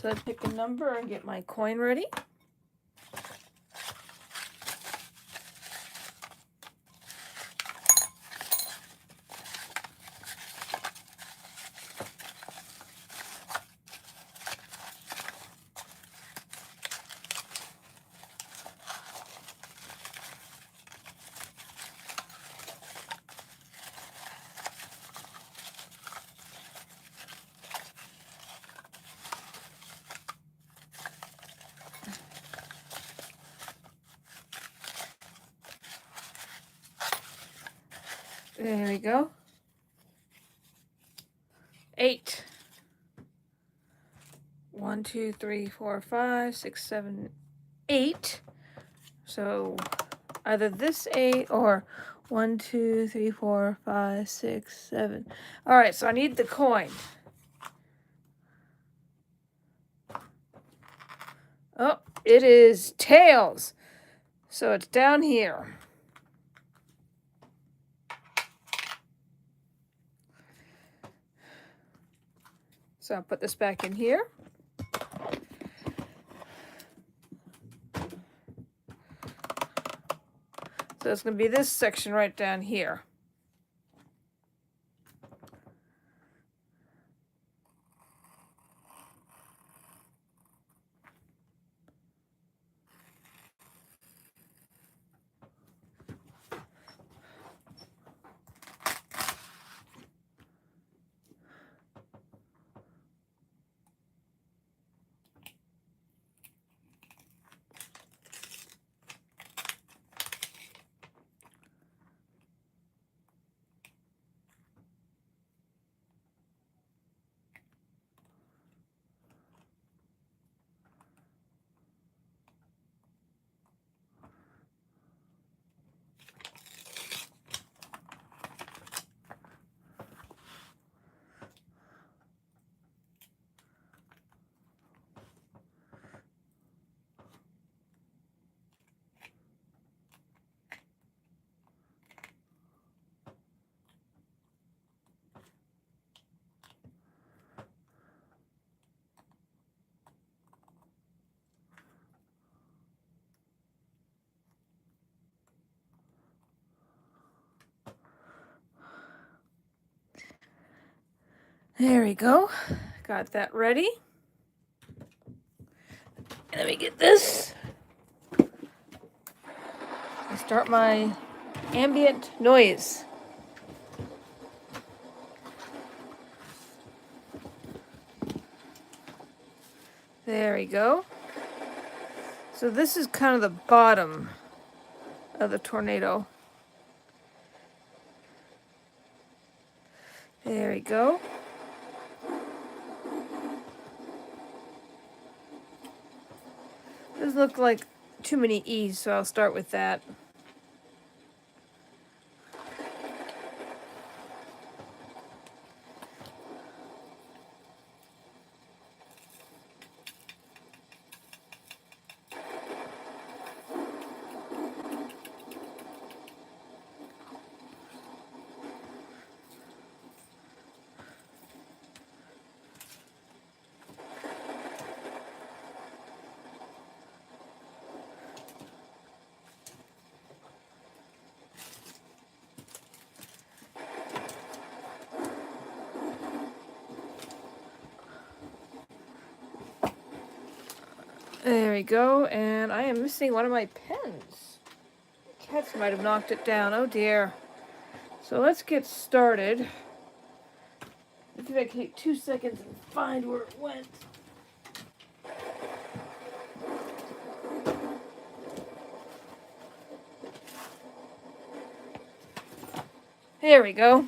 So I pick a number and get my coin ready. There we go. 8. 1, 2, 3, 4, 5, 6, 7, 8. So either this 8 or 1, 2, 3, 4, 5, 6, 7. All right, so I need the coin. Oh, it is tails. So it's down here. So I'll put this back in here. So it's going to be this section right down here. There we go. Got that ready. And let me get this. I start my ambient noise. There we go. So this is kind of the bottom of the tornado. There we go. Doesn't look like too many E's, so I'll start with that. There we go, and I am missing one of my pens. Cats might have knocked it down. Oh dear. So let's get started. I think I can take 2 seconds and find where it went. There we go.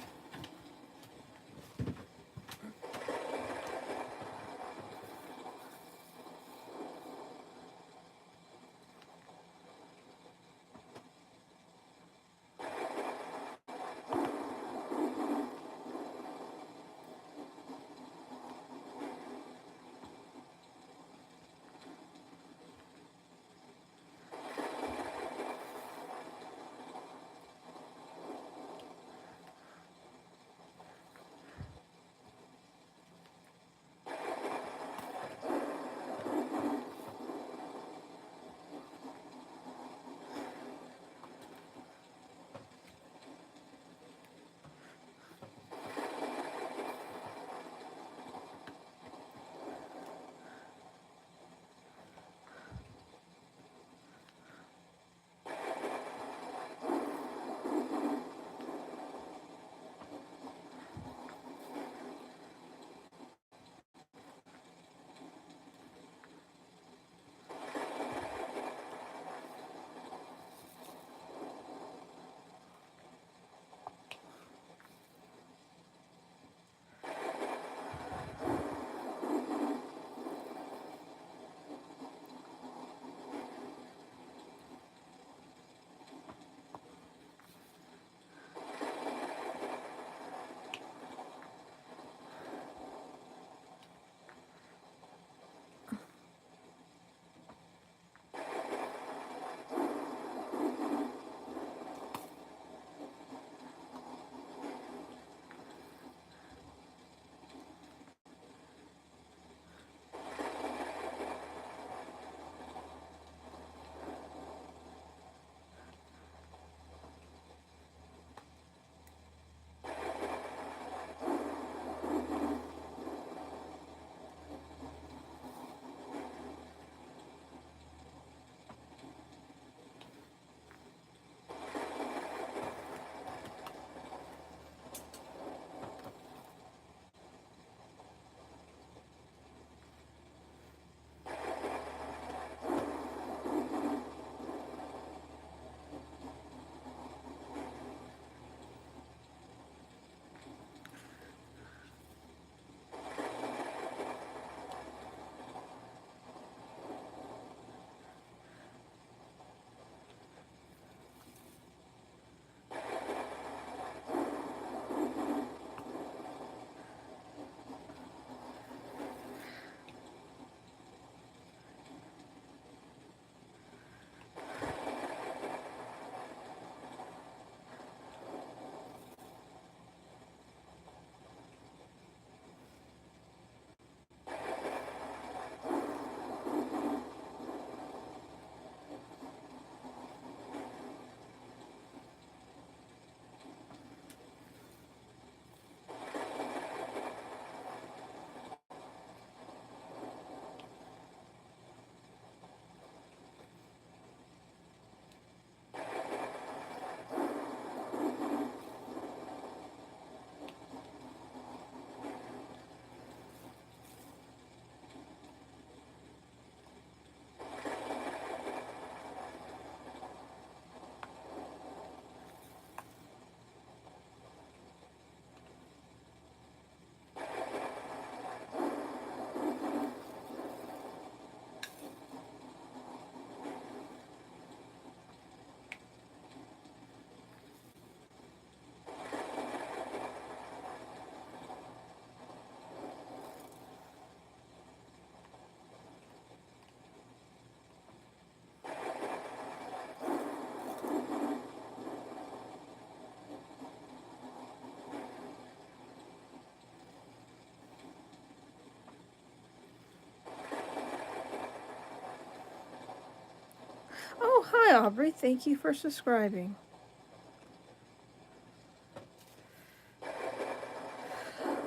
hi, Aubrey. Thank you for subscribing.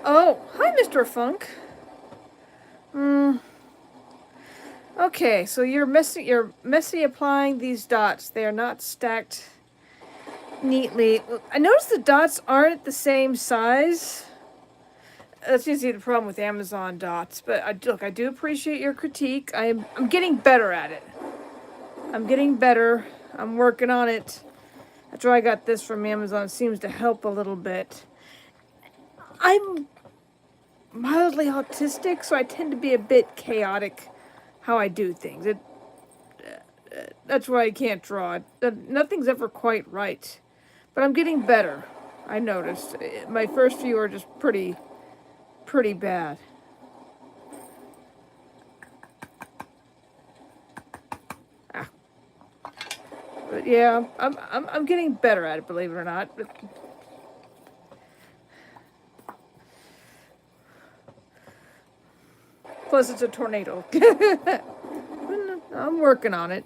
Oh, hi, Mr. Funk. Okay, so you're messy applying these dots. They are not stacked neatly. I noticed the dots aren't the same size. That's usually the problem with Amazon dots. But look, I do appreciate your critique. I'm getting better at it. I'm getting better. I'm working on it. That's why I got this from Amazon. It seems to help a little bit. I'm mildly autistic, so I tend to be a bit chaotic how I do things. That's why I can't draw. Nothing's ever quite right. But I'm getting better. I noticed. My first few are just pretty bad. But yeah, I'm getting better at it, believe it or not. But plus, it's a tornado. I'm working on it.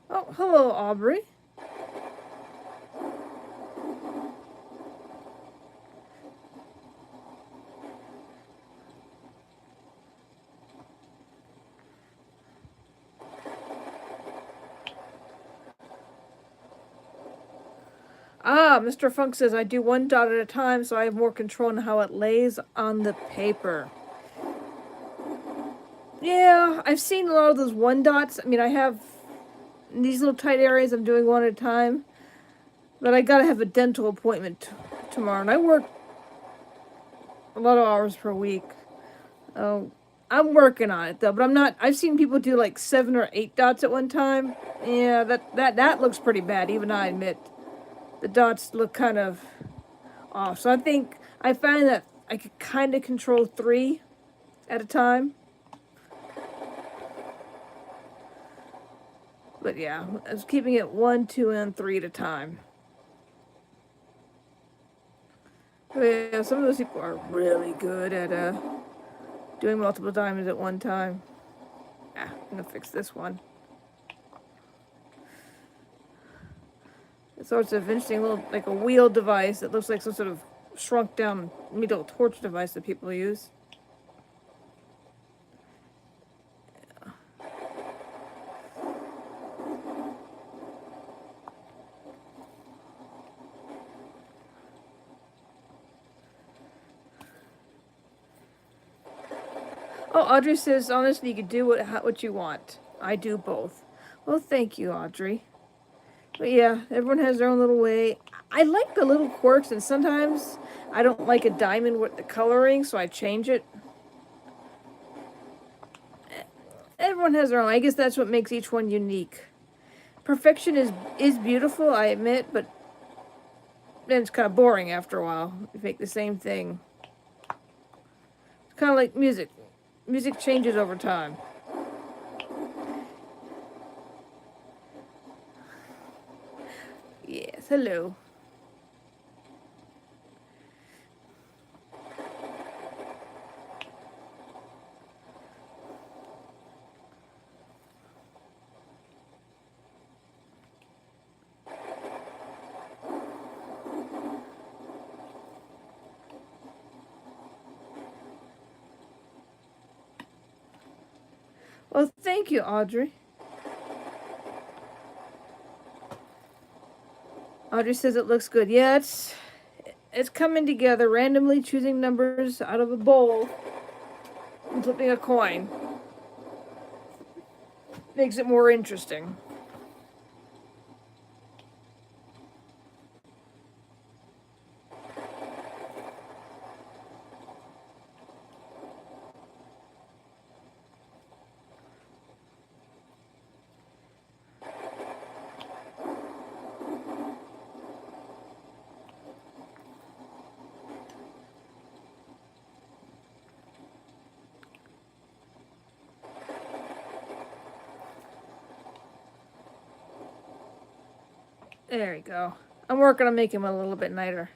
Oh, hello, Aubrey. Ah, Mr. Funk says I do one dot at a time, so I have more control on how it lays on the paper. Yeah, I've seen a lot of those one dots. I mean, I have these little tight areas. I'm doing one at a time, but I gotta have a dental appointment tomorrow, and I work a lot of hours per week. Oh, I'm working on it though, but I'm not. I've seen people do like 7 or 8 dots at one time. Yeah, that looks pretty bad. Even I admit the dots look kind of off. So I think I find that I could kind of control 3 at a time. But yeah, I was keeping it 1, 2, and 3 at a time. But yeah, some of those people are really good at doing multiple diamonds at one time. Ah, I'm gonna fix this one. It's sorts of interesting little, like a wheel device that looks like some sort of shrunk down needle torch device that people use. Oh, Audrey says, honestly, you can do what you want. I do both. Well, thank you, Audrey. But yeah, everyone has their own little way. I like the little quirks, and sometimes I don't like a diamond with the coloring, so I change it. Everyone has their own. I guess that's what makes each one unique. Perfection is beautiful, I admit, but then it's kind of boring after a while. You make the same thing. It's kind of like music. Music changes over time. Yes, hello. thank you, Audrey. Audrey says it looks good. Yeah, it's coming together, randomly choosing numbers out of a bowl and flipping a coin. Makes it more interesting. There we go. I'm working on making them a little bit nicer.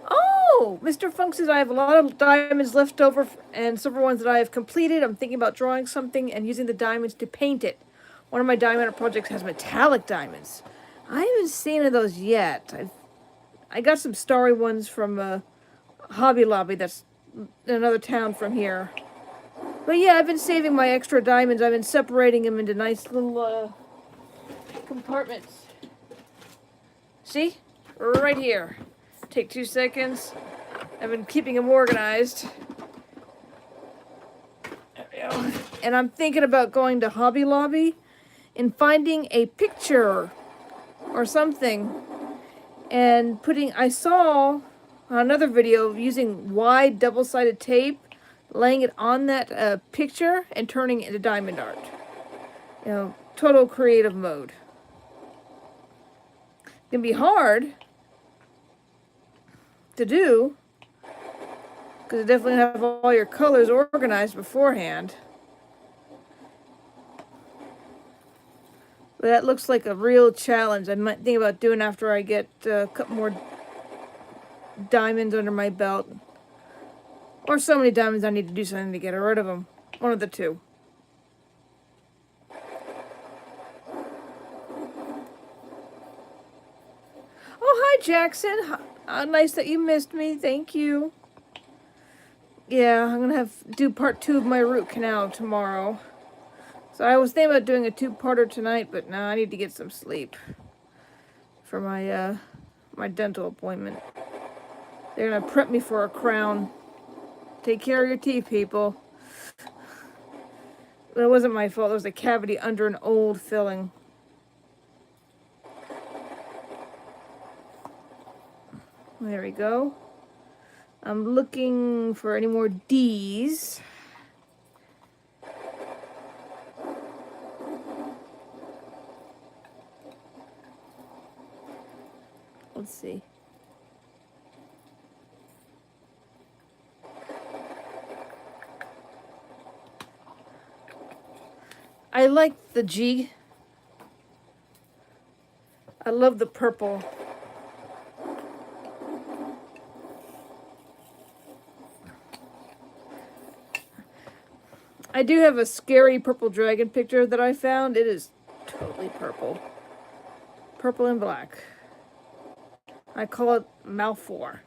Oh, Mr. Funk says I have a lot of diamonds left over and several ones that I have completed. I'm thinking about drawing something and using the diamonds to paint it. One of my diamond art projects has metallic diamonds. I haven't seen any of those yet. I got some starry ones from Hobby Lobby that's in another town from here. But yeah, I've been saving my extra diamonds. I've been separating them into nice little compartments. See? Right here. Take 2 seconds. I've been keeping them organized. There we go. And I'm thinking about going to Hobby Lobby and finding a picture or something and I saw another video using wide double-sided tape, laying it on that picture and turning it into diamond art. You know, total creative mode. It can be hard to do because you definitely have all your colors organized beforehand. But that looks like a real challenge. I might think about doing after I get a couple more diamonds under my belt. Or so many diamonds I need to do something to get rid of them. One of the two. Oh, hi, Jackson. Nice that you missed me. Thank you. Yeah, I'm going to do part 2 of my root canal tomorrow. So I was thinking about doing a 2-parter tonight, but no, I need to get some sleep for my my dental appointment. They're going to prep me for a crown. Take care of your teeth, people. It wasn't my fault. There was a cavity under an old filling. There we go. I'm looking for any more D's. Let's see. I like the G. I love the purple. I do have a scary purple dragon picture that I found. It is totally purple. Purple and black. I call it Malfour.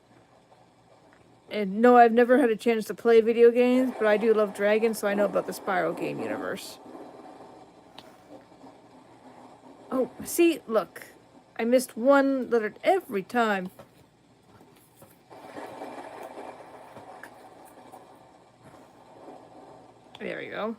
And no, I've never had a chance to play video games, but I do love dragons, so I know about the Spyro game universe. Oh, see, look. I missed one letter every time. There we go.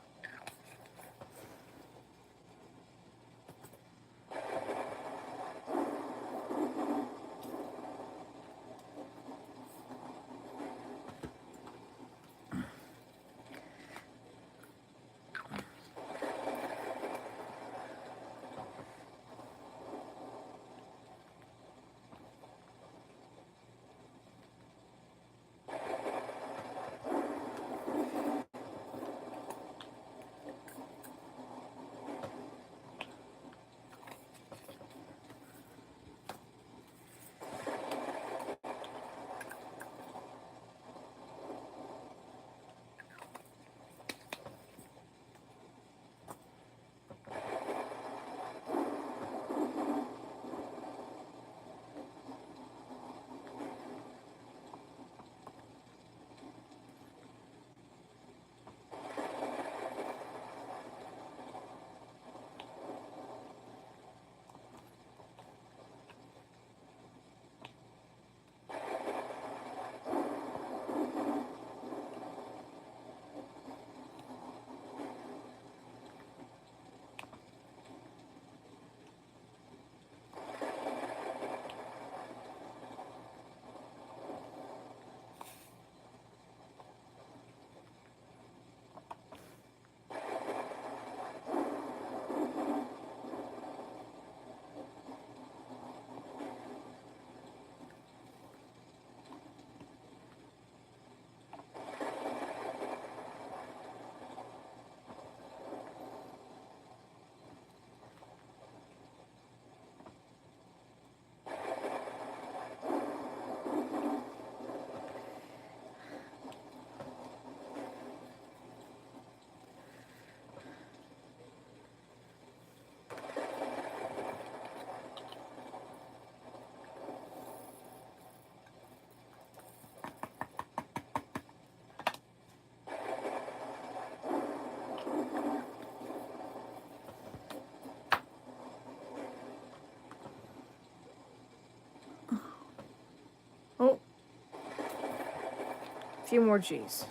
few more G's.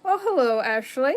Oh, hello, Ashley.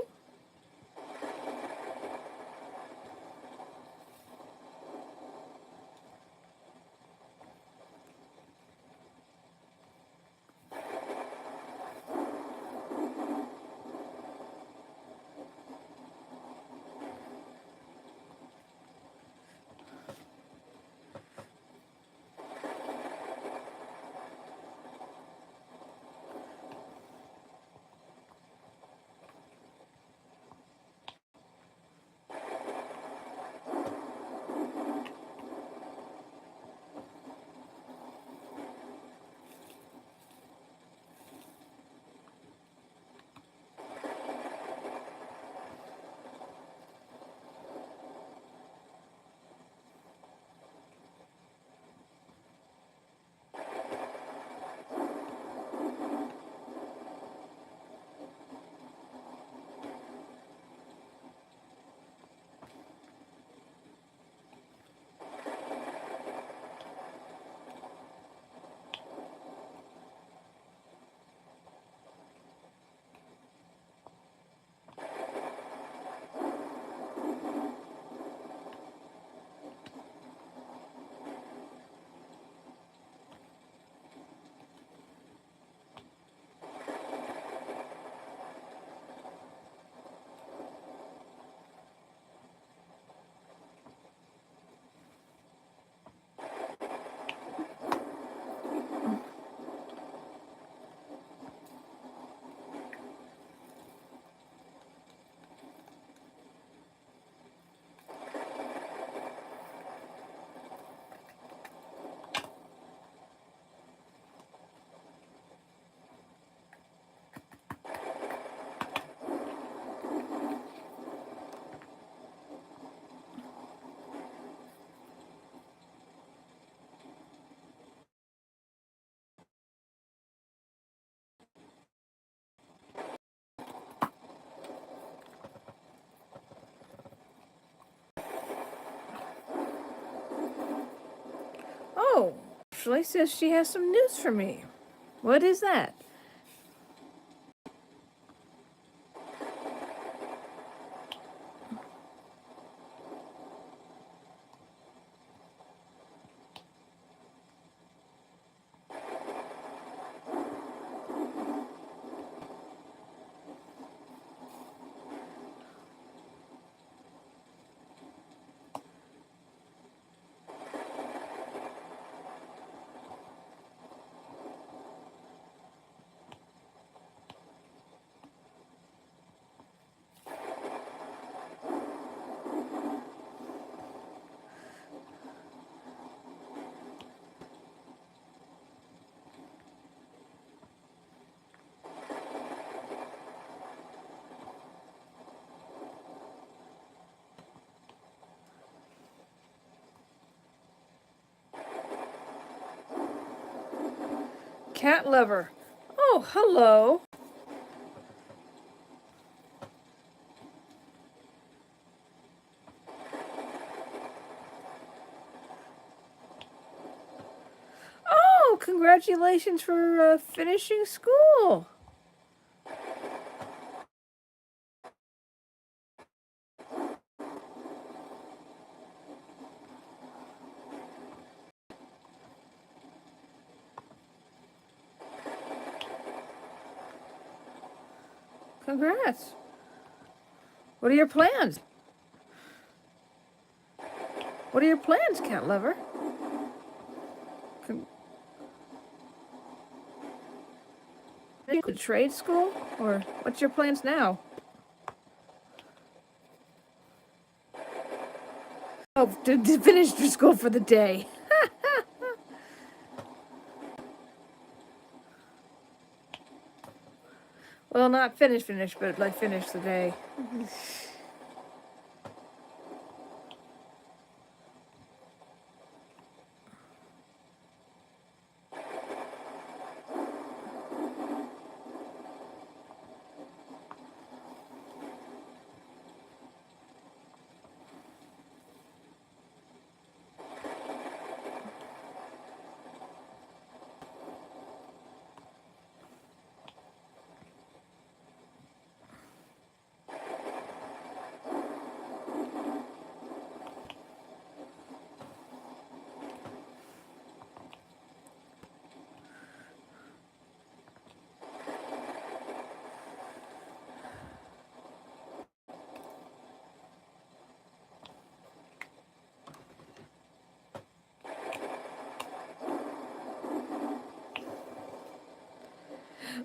Oh, Ashley says she has some news for me. What is that? cat lover. Oh, hello. Oh, congratulations for finishing school. Congrats. What are your plans? What are your plans, cat lover? Trade school? Or what's your plans now? Oh, to finish school for the day. Well, not finish, but like finish the day.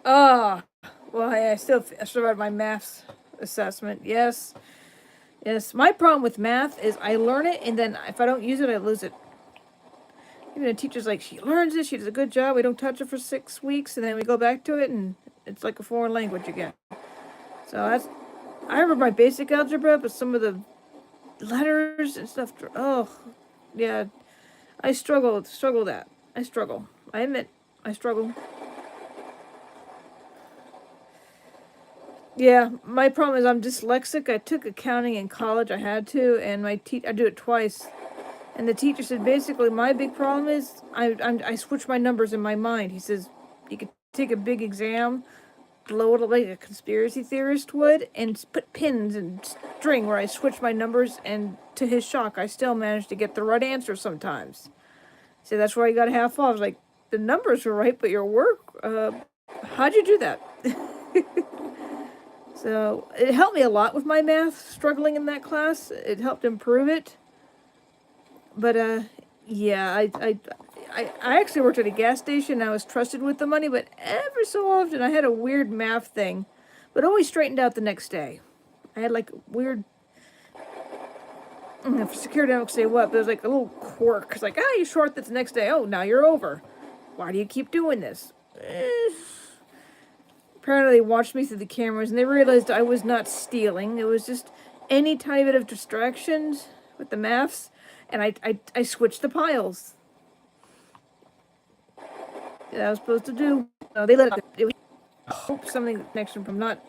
Ah, well, I still survived my maths assessment. Yes, yes. My problem with math is I learn it, and then if I don't use it, I lose it. Even the teacher's like, she learns it, she does a good job. We don't touch it for 6 weeks, and then we go back to it, and it's like a foreign language again. So that's. I remember my basic algebra, but some of the letters and stuff. Oh, yeah. I struggle that. I struggle. I admit, I struggle. Yeah, my problem is I'm dyslexic. I took accounting in college. I had to, and I do it twice. And the teacher said basically my big problem is I switch my numbers in my mind. He says you could take a big exam, blow it like a conspiracy theorist would, and put pins and string where I switch my numbers. And to his shock, I still managed to get the right answer sometimes. So that's why I got half off. I was like, the numbers were right, but your work, how'd you do that? So it helped me a lot with my math, struggling in that class. It helped improve it. But yeah, I actually worked at a gas station. I was trusted with the money, but ever so often I had a weird math thing, but always straightened out the next day. I had like weird. For security, I don't say what, but it was like a little quirk. It's like, you short this the next day. Oh, now you're over. Why do you keep doing this? Apparently, they watched me through the cameras and they realized I was not stealing. It was just any tiny bit of distractions with the maths, and I switched the piles. That I was supposed to do. No, they let it was something connection from not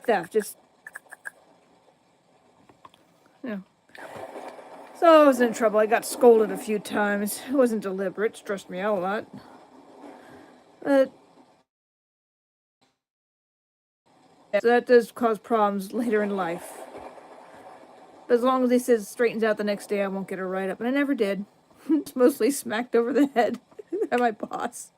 theft, just you know. So I was in trouble. I got scolded a few times. It wasn't deliberate. It stressed me out a lot. But so that does cause problems later in life. But as long as he says straightens out the next day, I won't get a write up. And I never did. It's mostly smacked over the head by my boss.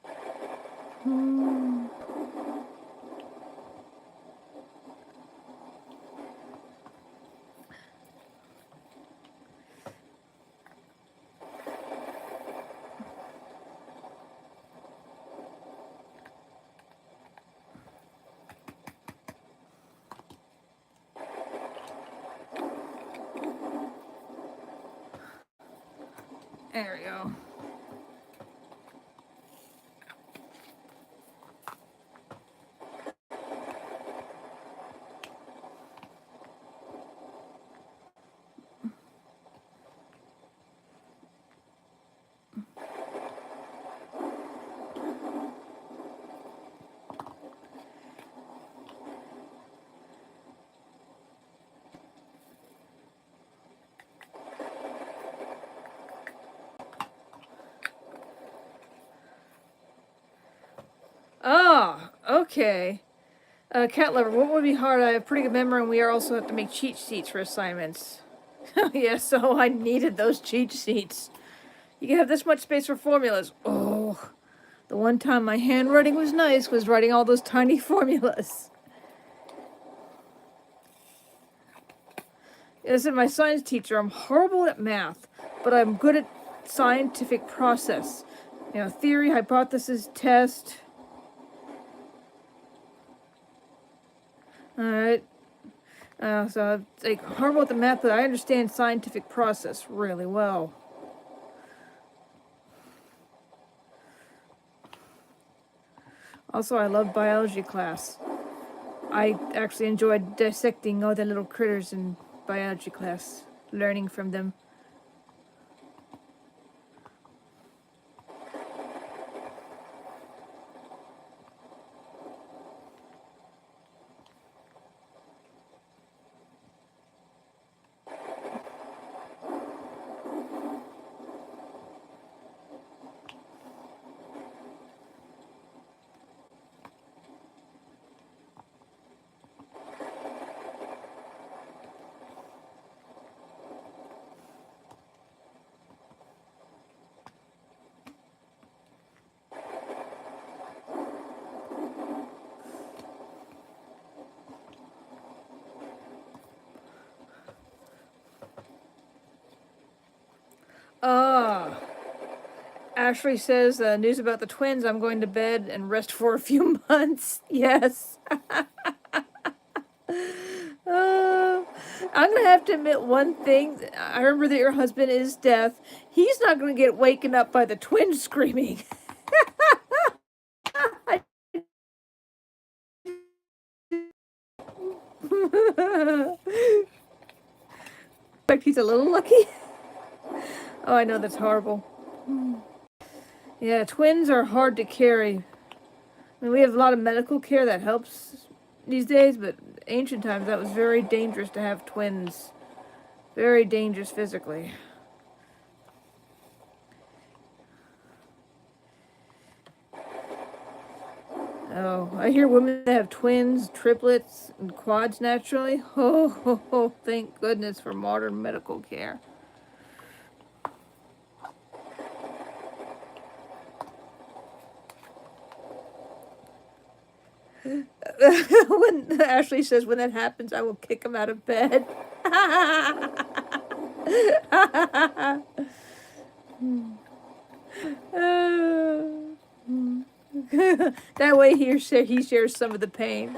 There we go. Ah, okay. Cat lover, what would be hard? I have pretty good memory, and we also have to make cheat sheets for assignments. Yeah, so I needed those cheat sheets. You can have this much space for formulas. Oh, the one time my handwriting was nice was writing all those tiny formulas. As in my science teacher, I'm horrible at math, but I'm good at scientific process. You know, theory, hypothesis, test. Alright. So, like, horrible at the math, but I understand scientific process really well. Also, I love biology class. I actually enjoyed dissecting all the little critters in biology class, learning from them. Ah. Ashley says news about the twins. I'm going to bed and rest for a few months. Yes. I'm gonna have to admit one thing. I remember that your husband is deaf. He's not gonna get waken up by the twins screaming. In fact, he's a little lucky. Oh, I know that's horrible. Yeah, twins are hard to carry. I mean, we have a lot of medical care that helps these days, but ancient times that was very dangerous to have twins. Very dangerous physically. Oh, I hear women that have twins, triplets, and quads naturally. Oh, thank goodness for modern medical care. When Ashley says when that happens, I will kick him out of bed. That way he shares some of the pain.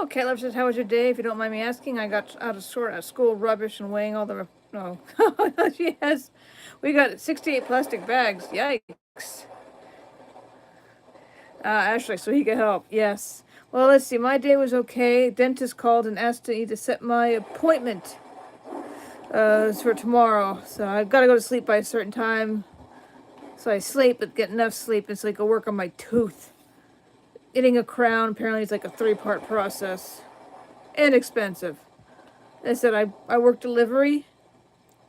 Oh, Caleb says, how was your day? If you don't mind me asking, I got out of school rubbish and weighing all the... Oh, yes. We got 68 plastic bags. Yikes. Ashley, so he could help. Yes. Well, let's see. My day was okay. Dentist called and asked me to set my appointment for tomorrow. So I've got to go to sleep by a certain time. So I sleep, but get enough sleep and so I can work on my tooth. Getting a crown apparently is like a 3-part process. And expensive. I said I work delivery.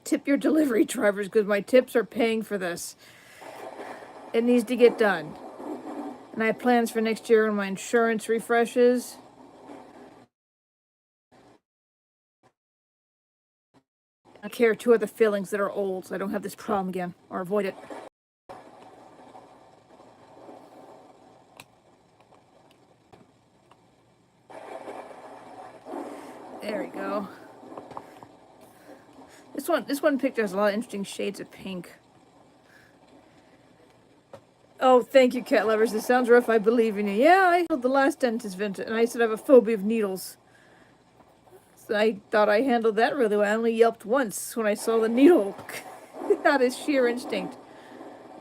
Tip your delivery drivers because my tips are paying for this. It needs to get done. And I have plans for next year when my insurance refreshes. I care 2 other fillings that are old so I don't have this problem again or avoid it. There we go. This one picture has a lot of interesting shades of pink. Oh, thank you, cat lovers. This sounds rough. I believe in you. Yeah, I handled the last dentist visit, and I said I have a phobia of needles. So I thought I handled that really well. I only yelped once when I saw the needle. Out of sheer instinct.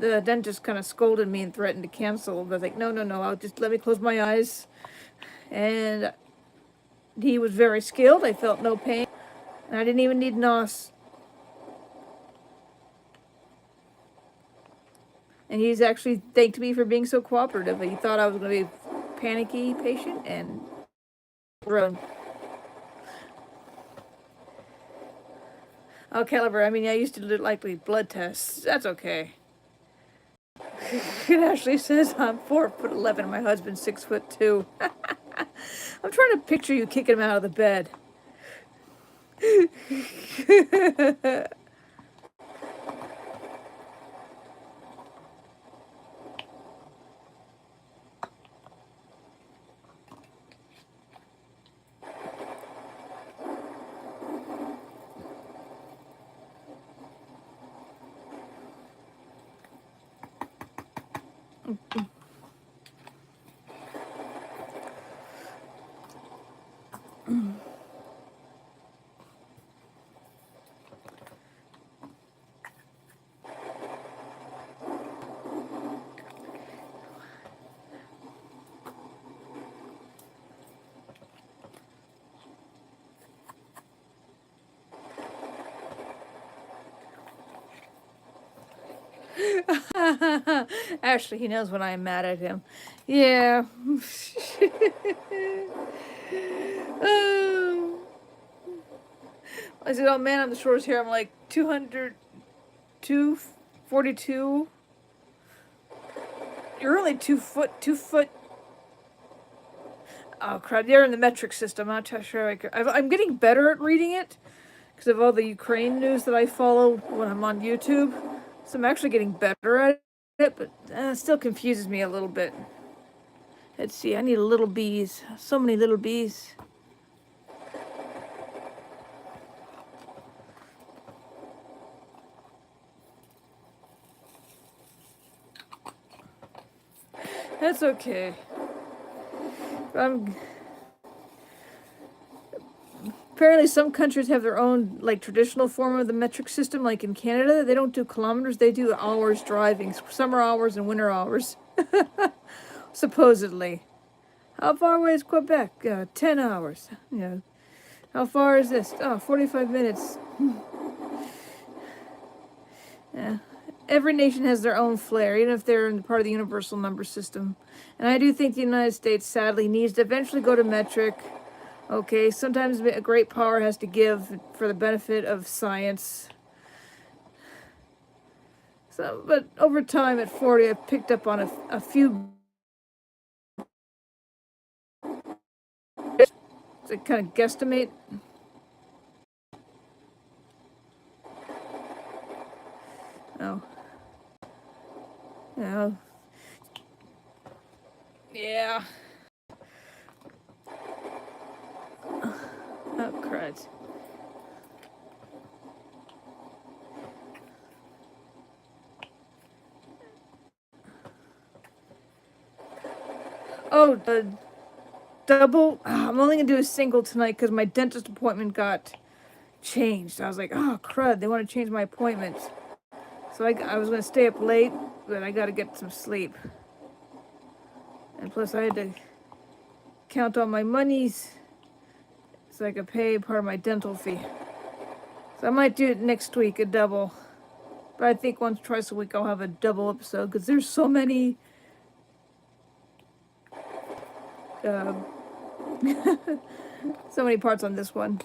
The dentist kind of scolded me and threatened to cancel. But I was like, no, no, no, I'll just let me close my eyes. And he was very skilled. I felt no pain. And I didn't even need NOS. And he's actually thanked me for being so cooperative. He thought I was going to be a panicky patient and run. Oh, caliber. I mean, I used to do likely blood tests. That's okay. It actually says I'm 4'11" and my husband's 6'2". I'm trying to picture you kicking him out of the bed. Actually, he knows when I am mad at him. Yeah. Oh. I said, oh man, on the shores here, I'm like 200, 242. You're only 2 foot. Oh crap, you're in the metric system. I'm not too sure. I'm getting better at reading it because of all the Ukraine news that I follow when I'm on YouTube. So I'm actually getting better at it, but it still confuses me a little bit. Let's see, I need little bees. So many little bees. That's okay. Apparently some countries have their own like traditional form of the metric system. Like in Canada, they don't do kilometers, they do hours driving. Summer hours and winter hours. Supposedly. How far away is Quebec? 10 hours. Yeah. How far is this? Oh, 45 minutes. Yeah. Every nation has their own flair, even if they're in part of the universal number system. And I do think the United States, sadly, needs to eventually go to metric. Okay, sometimes a great power has to give for the benefit of science. So, but over time, at 40, I've picked up on a few to kind of guesstimate. Oh. Yeah. Yeah. Oh, crud. Oh, the double. I'm only gonna do a single tonight because my dentist appointment got changed. I was like, oh, crud, they want to change my appointments. So I was gonna stay up late, but I gotta get some sleep. And plus, I had to count all my monies so I could pay part of my dental fee. So I might do it next week, a double. But I think once, twice a week, I'll have a double episode because there's so many. So many parts on this one.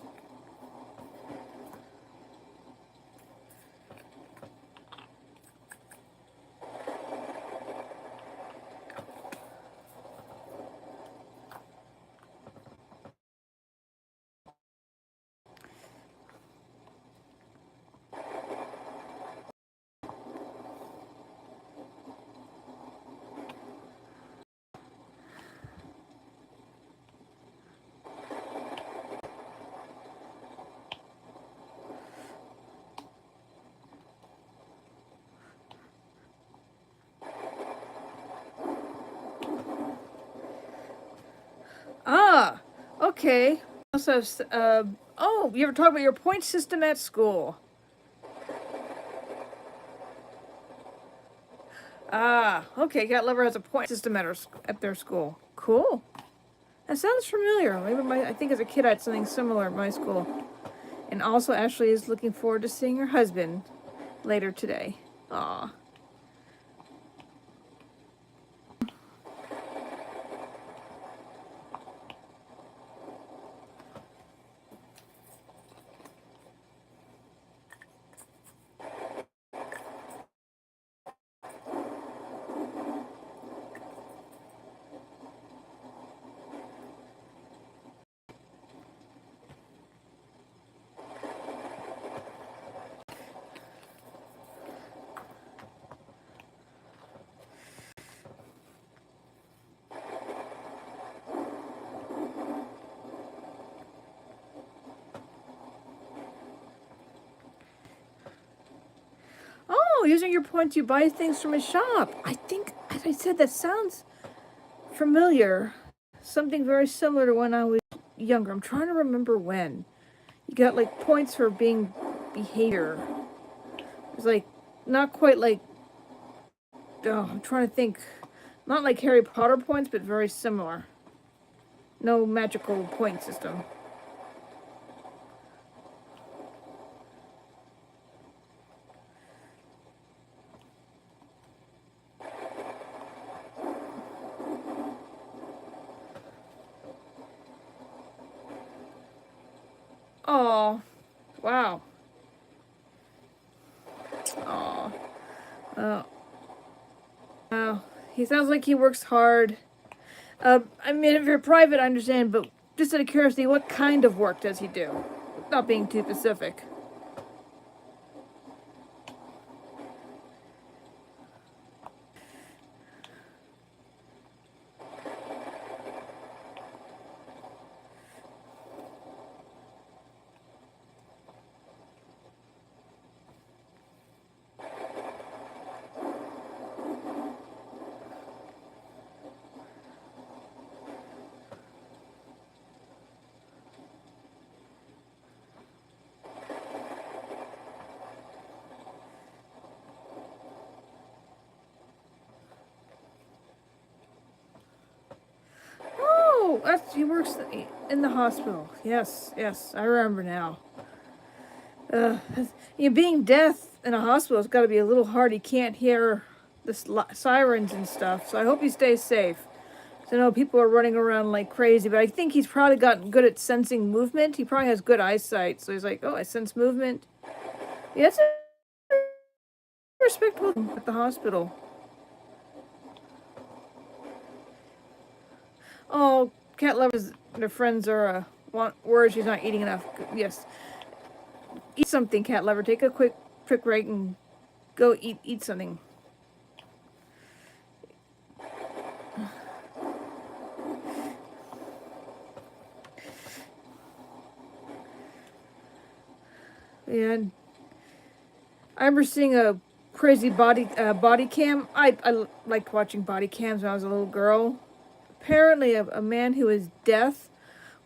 Ah, okay. Also, oh, you ever talk about your point system at school? Ah, okay. Cat Lover has a point system at their school. Cool. That sounds familiar. Maybe I think as a kid I had something similar at my school. And also Ashley is looking forward to seeing her husband later today. Aw. Oh, using your points, you buy things from a shop. I think, as I said, that sounds familiar. Something very similar to when I was younger. I'm trying to remember when. You got like points for being behavior. It's like not quite like, oh, I'm trying to think. Not like Harry Potter points, but very similar. No magical point system. Oh, wow. Oh, oh, oh. He sounds like he works hard. I mean, if you're private, I understand, but just out of curiosity, what kind of work does he do? Not being too specific. Oh, he works in the hospital. Yes, yes, I remember now. Uh, being deaf in a hospital has got to be a little hard. He can't hear the sirens and stuff. So I hope he stays safe. So I know people are running around like crazy, but I think he's probably gotten good at sensing movement. He probably has good eyesight, so he's like, "Oh, I sense movement." Yeah, it's a respectable at the hospital. Oh, cat lovers, their friends are worried she's not eating enough. Yes, eat something, cat lover. Take a quick break and go eat something. And I remember seeing a crazy body cam. I liked watching body cams when I was a little girl. Apparently, a man who was deaf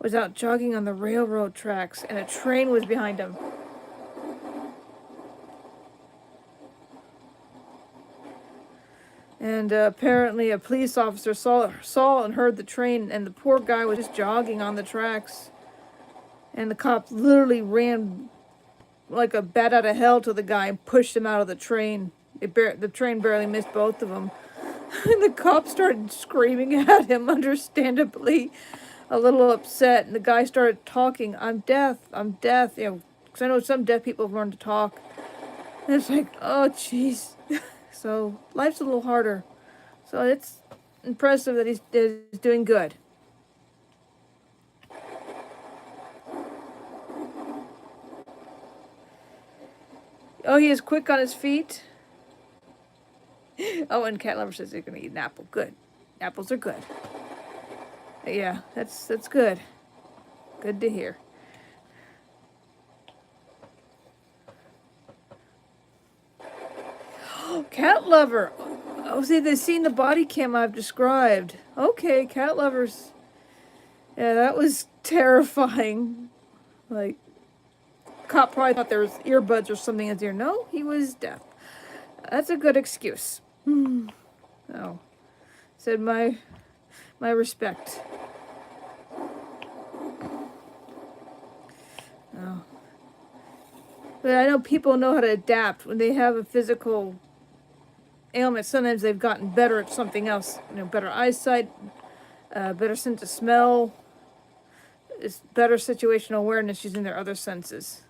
was out jogging on the railroad tracks, and a train was behind him. And apparently, a police officer saw and heard the train, and the poor guy was just jogging on the tracks. And the cop literally ran like a bat out of hell to the guy and pushed him out of the train. The train barely missed both of them. And the cop started screaming at him, understandably a little upset. And the guy started talking, I'm deaf, you know, because I know some deaf people have learned to talk. And it's like, oh, jeez. So life's a little harder. So it's impressive that he's doing good. Oh, he is quick on his feet. Oh, and Cat Lover says he's gonna eat an apple. Good. Apples are good. Yeah, that's good. Good to hear. Cat Lover. Oh, see, they've seen the body cam I've described. Okay, Cat Lovers. Yeah, that was terrifying. Like, cop probably thought there was earbuds or something in his ear. No, he was deaf. That's a good excuse. Oh, said my respect. Oh. But I know people know how to adapt when they have a physical ailment. Sometimes they've gotten better at something else. You know, better eyesight, better sense of smell, it's better situational awareness using their other senses.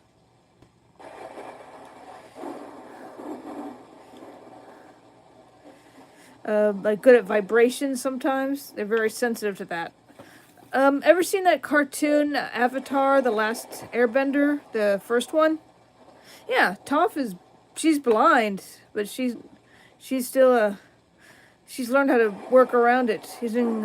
Like good at vibrations sometimes. They're very sensitive to that. Ever seen that cartoon Avatar, The Last Airbender, the first one? Yeah, Toph she's blind, but she's still she's learned how to work around it using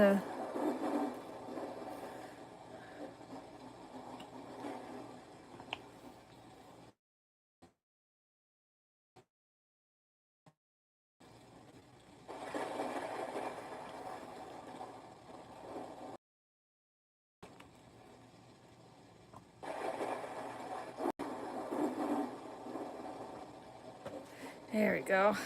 there we go.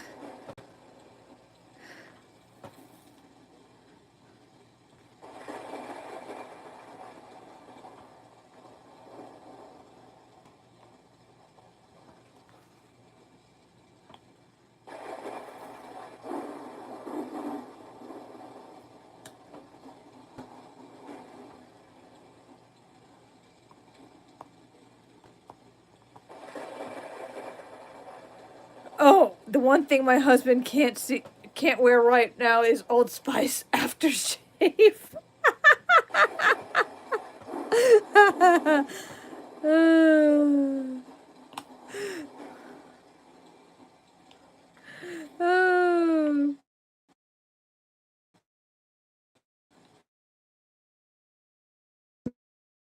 Oh, the one thing my husband can't wear right now is Old Spice aftershave.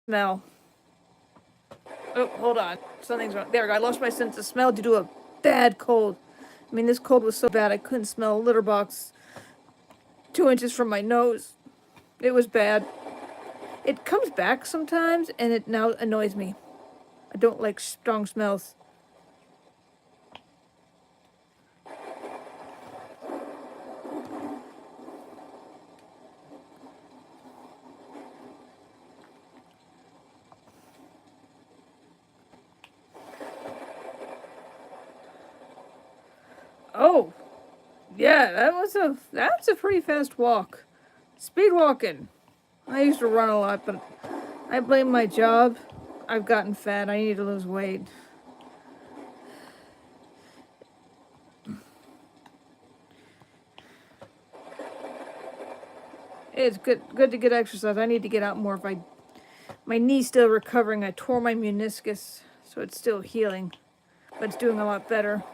Smell. Oh, hold on. Something's wrong. There we go. I lost my sense of smell due to a bad cold. I mean, this cold was so bad I couldn't smell a litter box 2 inches from my nose. It was bad. It comes back sometimes, and it now annoys me. I don't like strong smells. Oh, yeah, that's a pretty fast walk. Speed walking. I used to run a lot, but I blame my job. I've gotten fat. I need to lose weight. It's good to get exercise. I need to get out more. My knee's still recovering. I tore my meniscus, so it's still healing, but it's doing a lot better.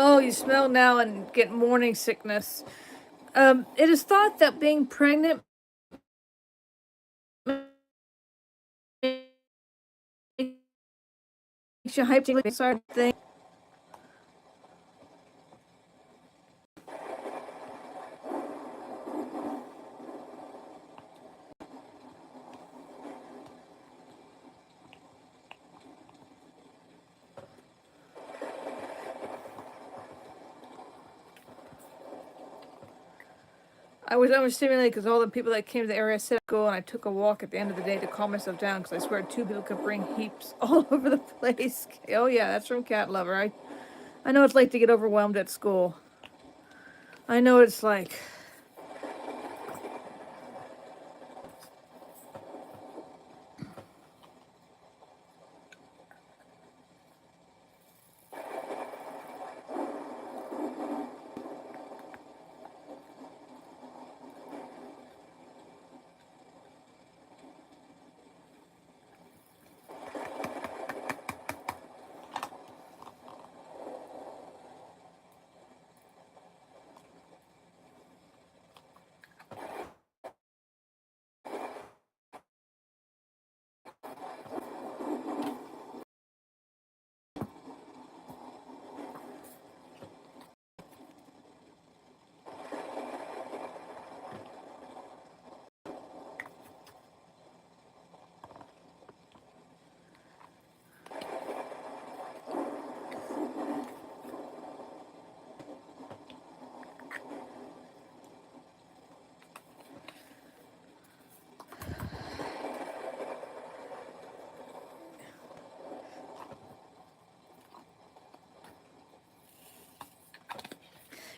Oh, you smell now and get morning sickness. It is thought that being pregnant makes you hyper thing. I was overstimulated because all the people that came to the area said go, and I took a walk at the end of the day to calm myself down because I swear 2 people could bring heaps all over the place. Oh yeah, that's from Cat Lover. I know it's like to get overwhelmed at school. I know what it's like.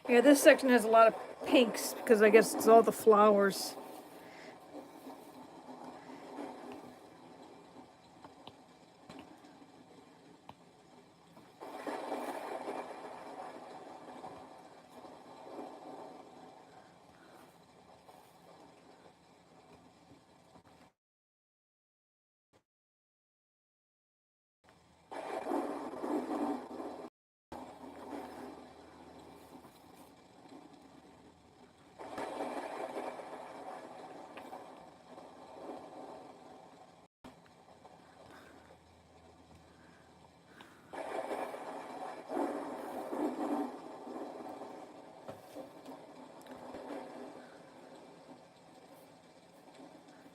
Yeah, this section has a lot of pinks because I guess it's all the flowers.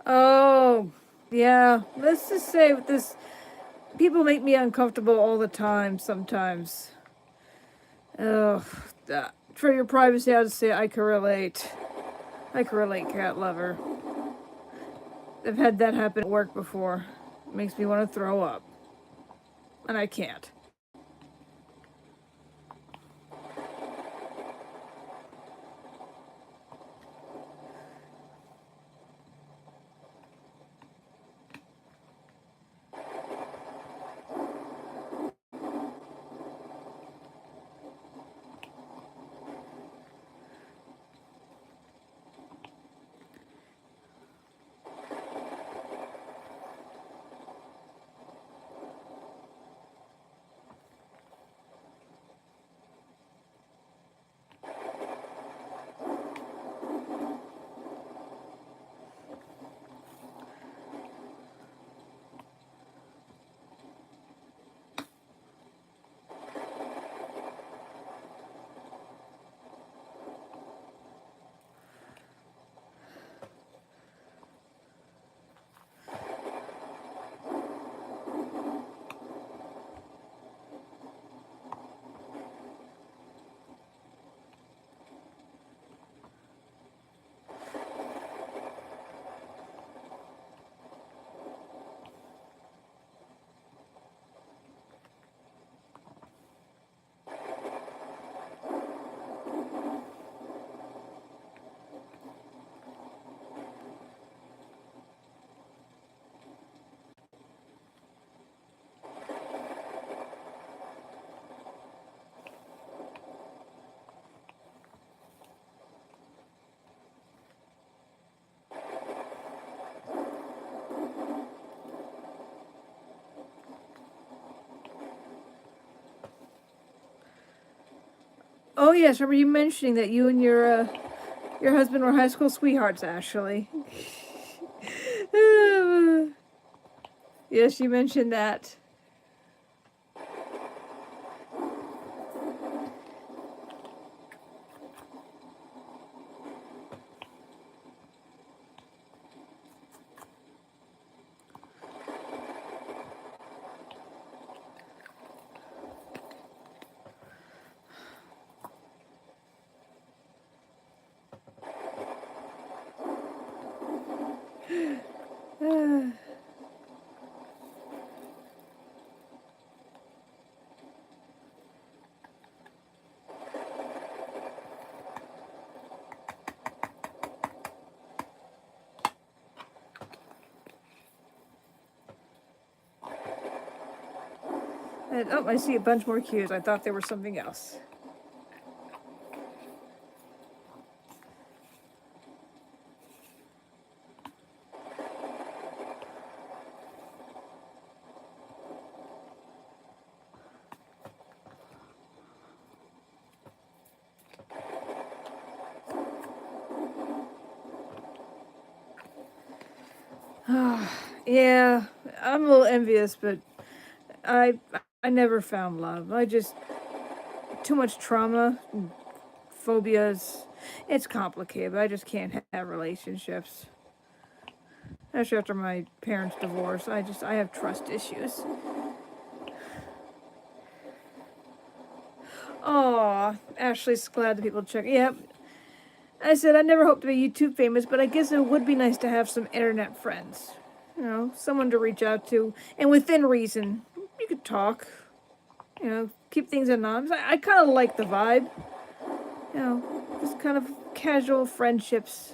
Oh, yeah. Let's just say with this, people make me uncomfortable all the time sometimes. Ugh. For your privacy, I'll just say I can relate. I can relate, Cat Lover. I've had that happen at work before. It makes me want to throw up. And I can't. Oh yes, remember you mentioning that you and your husband were high school sweethearts, actually. Yes, you mentioned that. And, oh, I see a bunch more cues. I thought there was something else. Yeah, I'm a little envious, but I I never found love. I just too much trauma, phobias. It's complicated, but I just can't have relationships. Especially after my parents' divorce, I have trust issues. Oh, Ashley's glad that people check. Yep. I said I never hoped to be YouTube famous, but I guess it would be nice to have some internet friends. You know, someone to reach out to, and within reason, you could talk. You know, keep things anonymous. I kind of like the vibe. You know, just kind of casual friendships.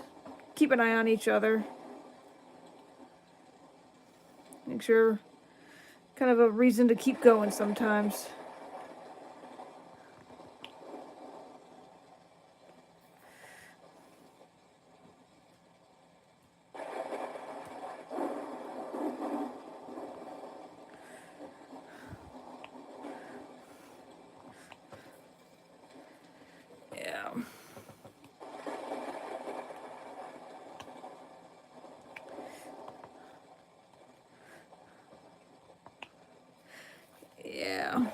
Keep an eye on each other. Make sure, kind of a reason to keep going sometimes. Yeah. Yeah.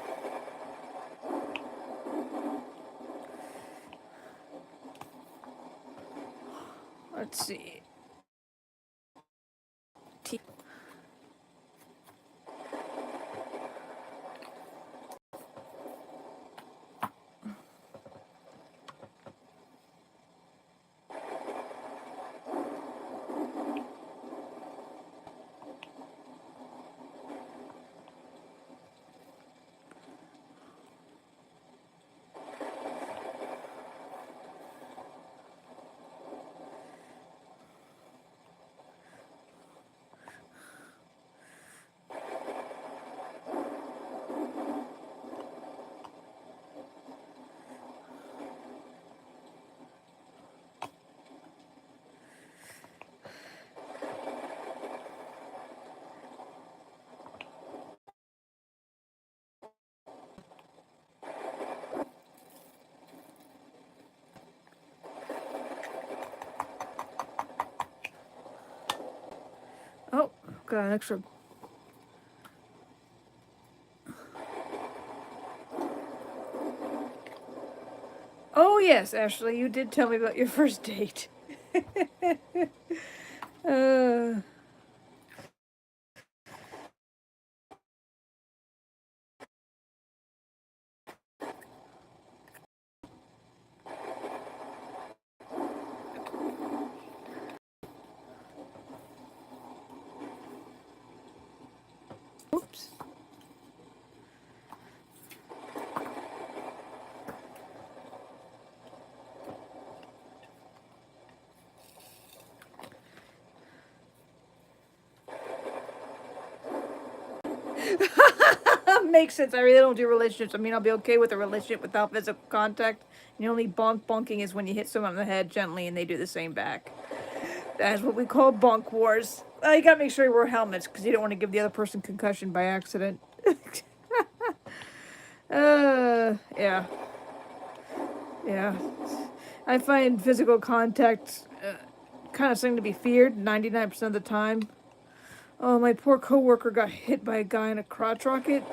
Let's see. Oh, got an extra. Oh yes, Ashley, you did tell me about your first date. uh, oops. Makes sense. I really don't do relationships. I mean, I'll be okay with a relationship without physical contact. The only bonking is when you hit someone on the head gently and they do the same back. That's what we call bonk wars. Well, you gotta make sure you wear helmets because you don't want to give the other person concussion by accident. Yeah. Yeah. I find physical contact kind of something to be feared 99% of the time. Oh, my poor coworker got hit by a guy in a crotch rocket,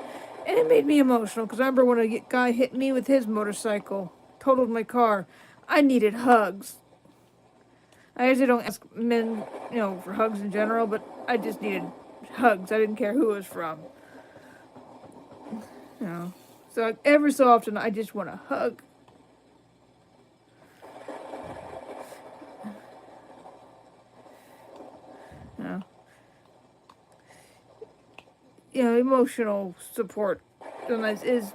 and it made me emotional because I remember when a guy hit me with his motorcycle, totaled my car. I needed hugs. I usually don't ask men, for hugs in general, but I just needed hugs. I didn't care who it was from. You know, so every so often I just want a hug. emotional support is,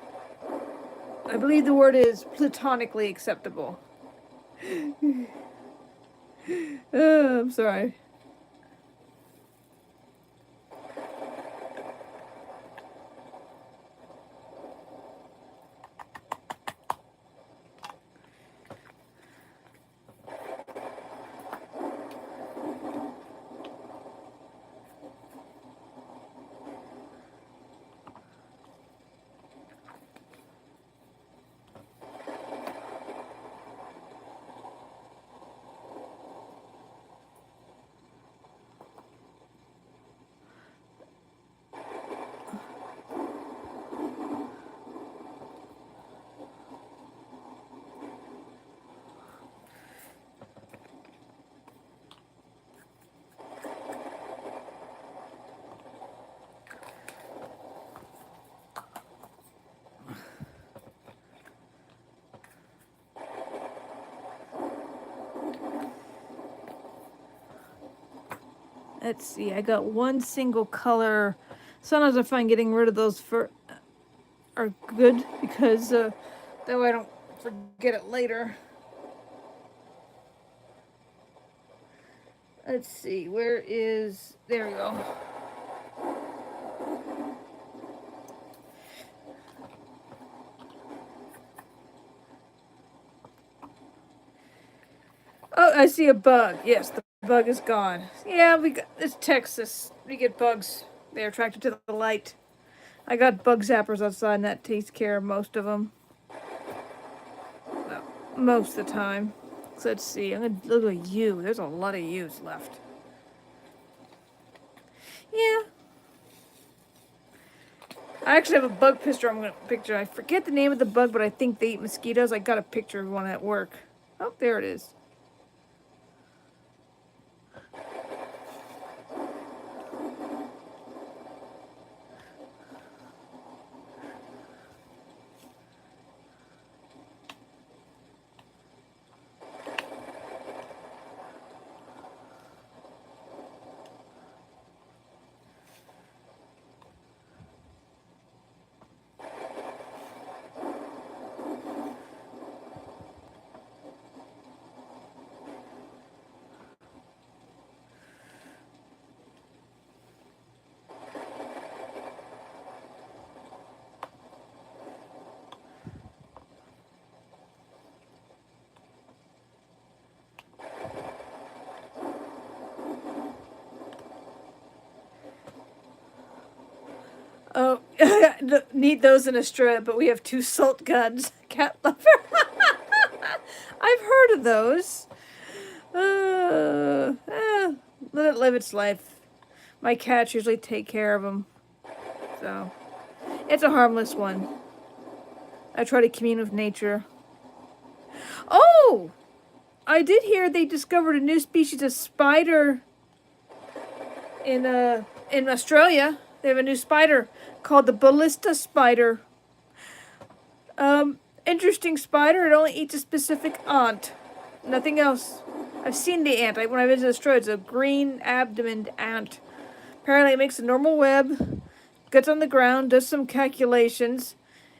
I believe the word is platonically acceptable. I'm sorry. Let's see, I got one single color. Sometimes I find getting rid of those are good because that way I don't forget it later. Let's see, there we go. Oh, I see a bug. Yes, the bug is gone. Yeah, it's Texas. We get bugs. They're attracted to the light. I got bug zappers outside, and that takes care of most of them. Well, most of the time. So let's see. I'm gonna look at you. There's a lot of U's left. Yeah. I actually have a bug picture. I forget the name of the bug, but I think they eat mosquitoes. I got a picture of one at work. Oh, there it is. Oh, need those in Australia, but we have 2 salt guns. Cat lover. I've heard of those. Let it live its life. My cats usually take care of them. So, it's a harmless one. I try to commune with nature. Oh! I did hear they discovered a new species of spider in Australia. They have a new spider called the ballista spider. Interesting spider. It only eats a specific ant. Nothing else. I've seen the ant. When I visited Australia, it's a green abdomened ant. Apparently it makes a normal web, gets on the ground, does some calculations,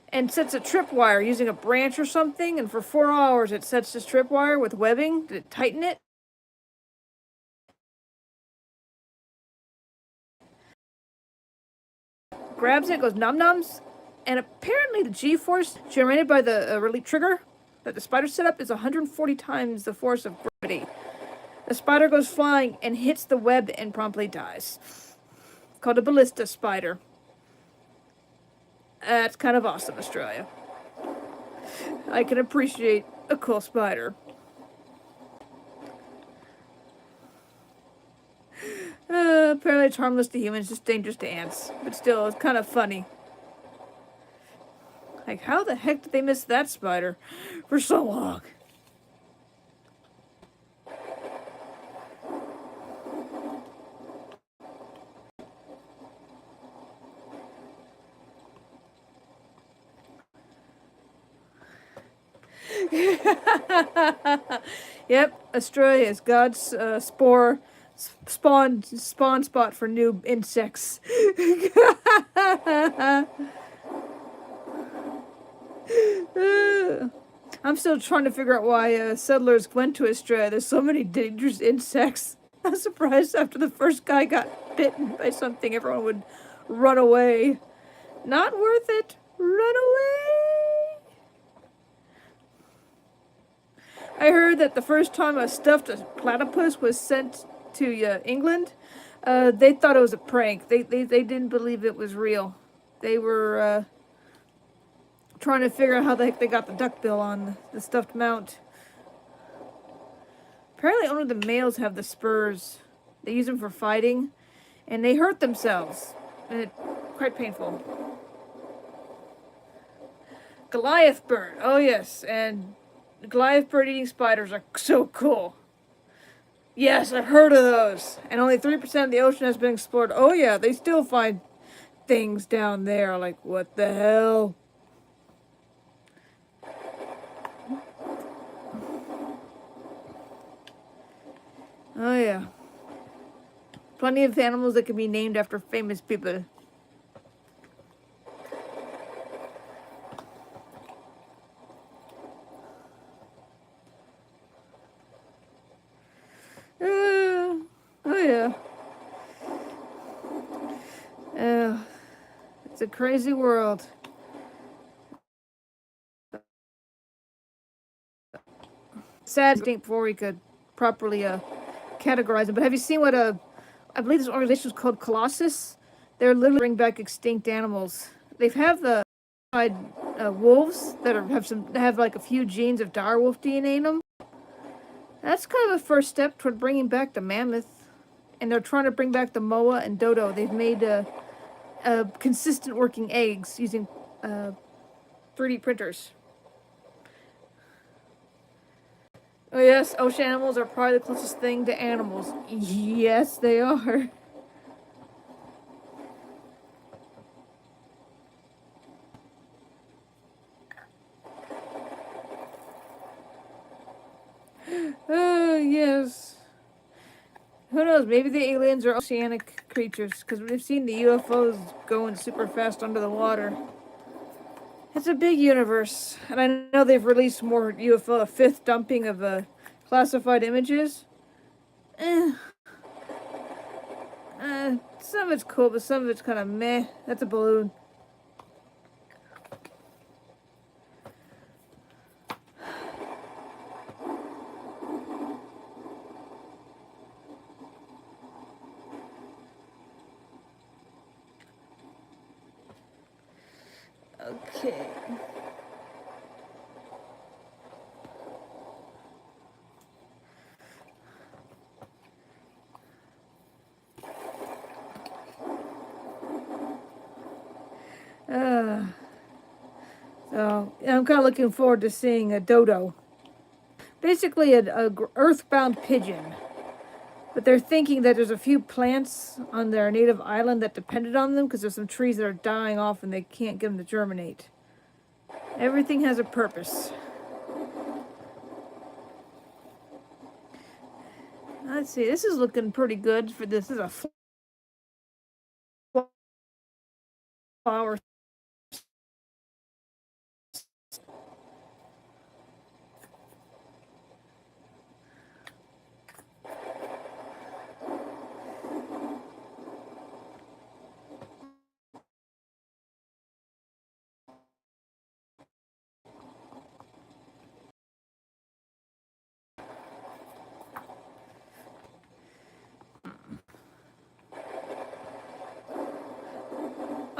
and sets a tripwire using a branch or something, and for 4 hours it sets this tripwire with webbing to tighten it. Grabs it, goes num-nums, and apparently the G-force generated by the relief trigger that the spider set up is 140 times the force of gravity. The spider goes flying and hits the web and promptly dies. It's called a ballista spider. That's kind of awesome, Australia. I can appreciate a cool spider. Apparently it's harmless to humans, just dangerous to ants. But still, it's kind of funny. Like, how the heck did they miss that spider for so long? Yep, Australia is God's spore spawn spot for new insects. I'm still trying to figure out why settlers went to Australia. There's so many dangerous insects. I'm surprised after the first guy got bitten by something, everyone would run away. Not worth it. Run away. I heard that the first time a stuffed platypus was sent to England, they thought it was a prank. They didn't believe it was real. They were trying to figure out how the heck they got the duckbill on the stuffed mount. Apparently only the males have the spurs. They use them for fighting, and they hurt themselves, and it's quite painful. Goliath bird, oh yes, and Goliath bird eating spiders are so cool. Yes, I've heard of those. And only 3% of the ocean has been explored. Oh yeah, they still find things down there, like what the hell? Oh yeah. Plenty of animals that can be named after famous people. Oh yeah. It's a crazy world. Sad extinct before we could properly categorize them. But have you seen what I believe this organization is called Colossus? They're literally bringing back extinct animals. They have the wolves that have like a few genes of direwolf DNA in them. That's kind of a first step toward bringing back the mammoth. And they're trying to bring back the moa and dodo. They've made consistent working eggs using 3D printers. Oh yes, ocean animals are probably the closest thing to animals. Yes, they are. Oh yes. Who knows? Maybe the aliens are oceanic creatures, because we've seen the UFOs going super fast under the water. It's a big universe, and I know they've released more UFO, a fifth dumping of classified images. Some of it's cool, but some of it's kind of meh. That's a balloon. Okay. So I'm kind of looking forward to seeing a dodo. Basically, a earthbound pigeon. But they're thinking that there's a few plants on their native island that depended on them because there's some trees that are dying off and they can't get them to germinate. Everything has a purpose. Let's see, this is looking pretty good for this. This is a flower.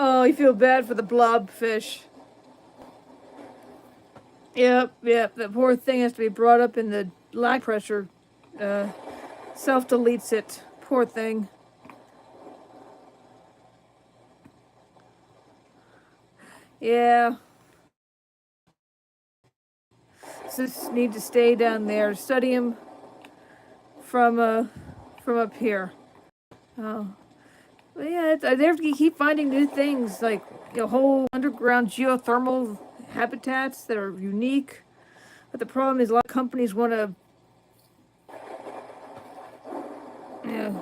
Oh, you feel bad for the blobfish. Yep. That poor thing has to be brought up in the lag pressure. Self-deletes it. Poor thing. Yeah. Just need to stay down there, study him from up here. Oh. But yeah, they have to keep finding new things, like whole underground geothermal habitats that are unique. But the problem is a lot of companies want to Yeah.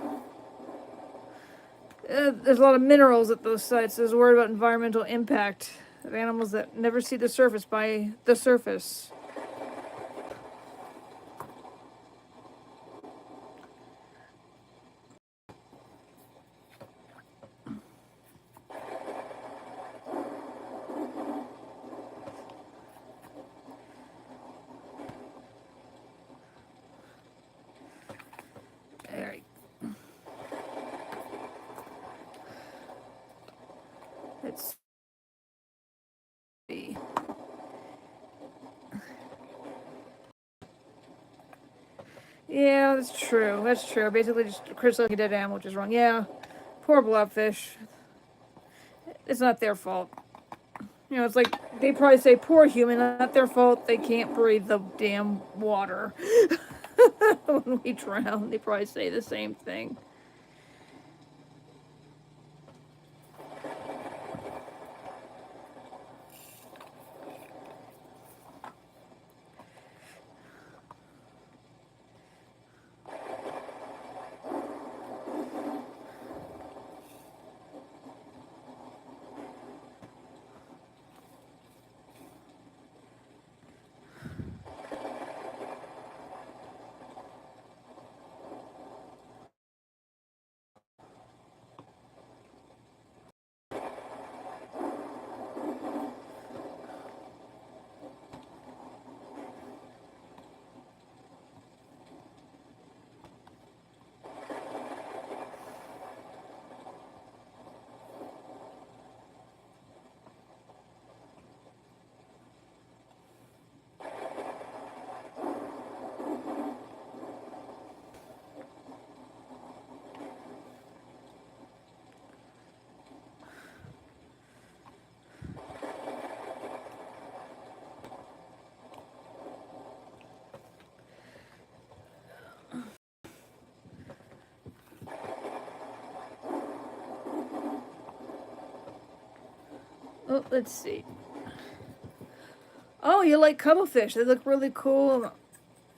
There's a lot of minerals at those sites. There's a word about environmental impact of animals that never see the surface by the surface. There you go. Let's see. Yeah, that's true. That's true. Basically, just criticizing a dead animal, which is wrong. Yeah, poor blobfish. It's not their fault. You know, it's like they probably say, poor human, not their fault. They can't breathe the damn water. When we drown, they probably say the same thing. Oh, let's see. Oh, you like cuttlefish? They look really cool.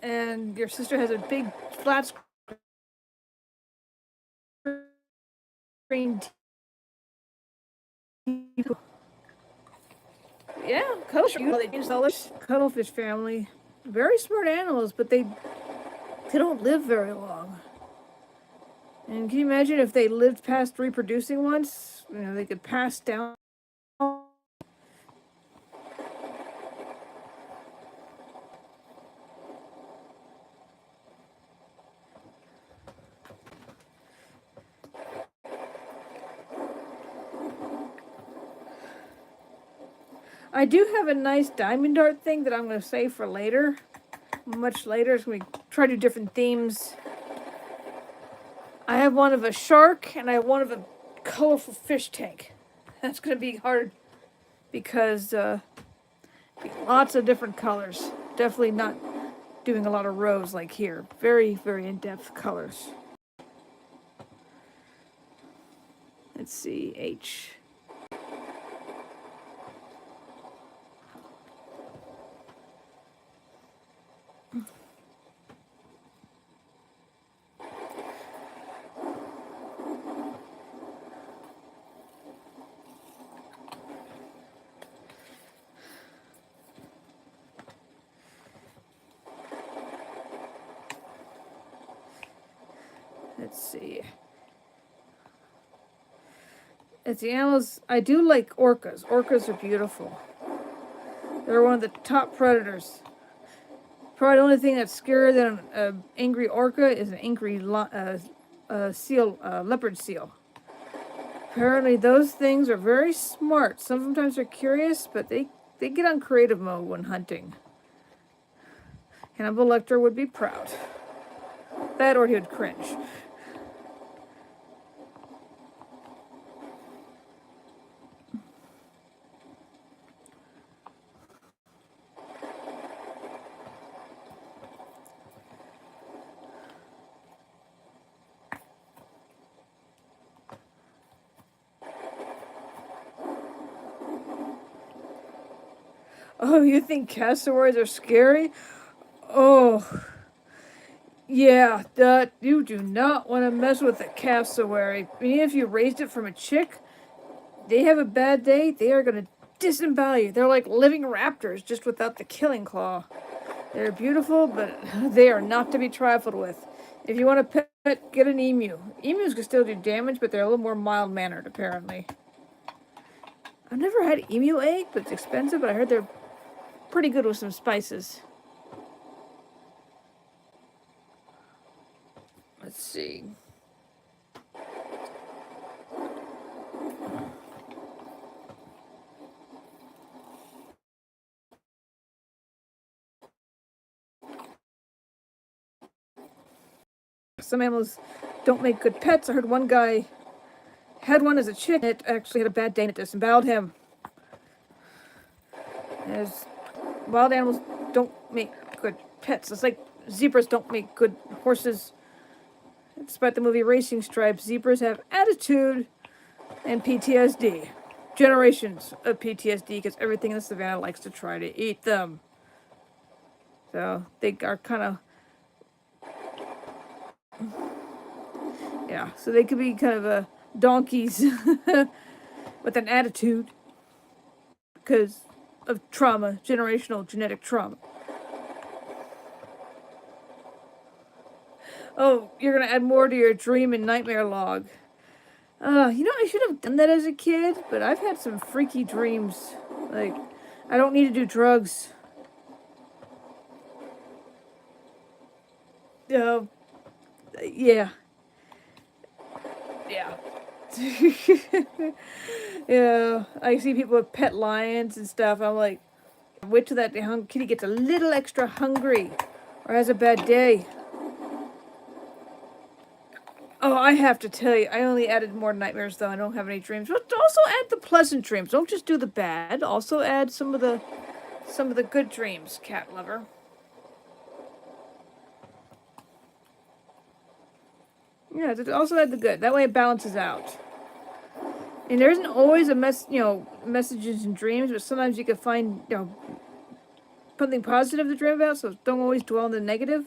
And your sister has a big flat screen TV. Yeah, cuttlefish family. Very smart animals, but they don't live very long. And can you imagine if they lived past reproducing once? You know, they could pass down. I do have a nice diamond dart thing that I'm going to save for later. Much later. It's going to try to do different themes. I have one of a shark and I have one of a colorful fish tank. That's going to be hard because lots of different colors. Definitely not doing a lot of rows like here. Very, very in-depth colors. Let's see, H. Let's see. It's the animals. I do like orcas. Orcas are beautiful. They're one of the top predators. Probably the only thing that's scarier than an angry orca is an angry seal, leopard seal. Apparently those things are very smart. Sometimes they're curious, but they get on creative mode when hunting. Hannibal Lecter would be proud. That or he would cringe. Oh, you think cassowaries are scary? Oh, Yeah, that you do not want to mess with a cassowary. Even if you raised it from a chick, they have a bad day, they are gonna disembowel you. They're like living raptors, just without the killing claw. They're beautiful, but they are not to be trifled with. If you want to pet, get an emu. Emus can still do damage, but they're a little more mild-mannered, apparently. I've never had emu egg, but it's expensive, but I heard they're pretty good with some spices. Let's see. Some animals don't make good pets. I heard one guy had one as a chick. It actually had a bad day and it disemboweled him. As wild animals don't make good pets. It's like zebras don't make good horses. Despite the movie Racing Stripes, zebras have attitude and PTSD. Generations of PTSD because everything in the savannah likes to try to eat them. So they are kind of, yeah, so they could be kind of donkeys with an attitude because of trauma, generational genetic trauma. Oh, you're gonna add more to your dream and nightmare log. I should have done that as a kid, but I've had some freaky dreams. Like, I don't need to do drugs. Uh, yeah. Yeah. Yeah. I see people with pet lions and stuff. I'm like, wait till that kitty gets a little extra hungry or has a bad day. Oh, I have to tell you, I only added more nightmares though. I don't have any dreams. But also add the pleasant dreams. Don't just do the bad. Also add some of the good dreams, cat lover. Yeah, also add the good. That way it balances out. And there isn't always messages in dreams, but sometimes you can find, something positive to dream about. So don't always dwell on the negative.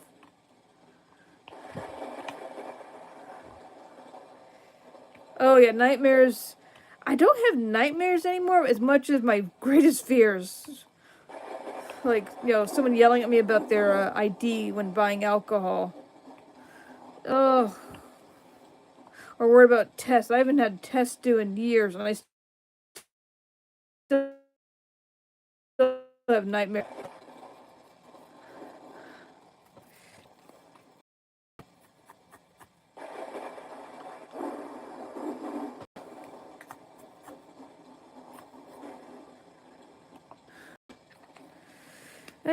Oh yeah, nightmares. I don't have nightmares anymore as much as my greatest fears. Like, someone yelling at me about their ID when buying alcohol. Oh, or worried about tests. I haven't had tests due in years, and I still have nightmares.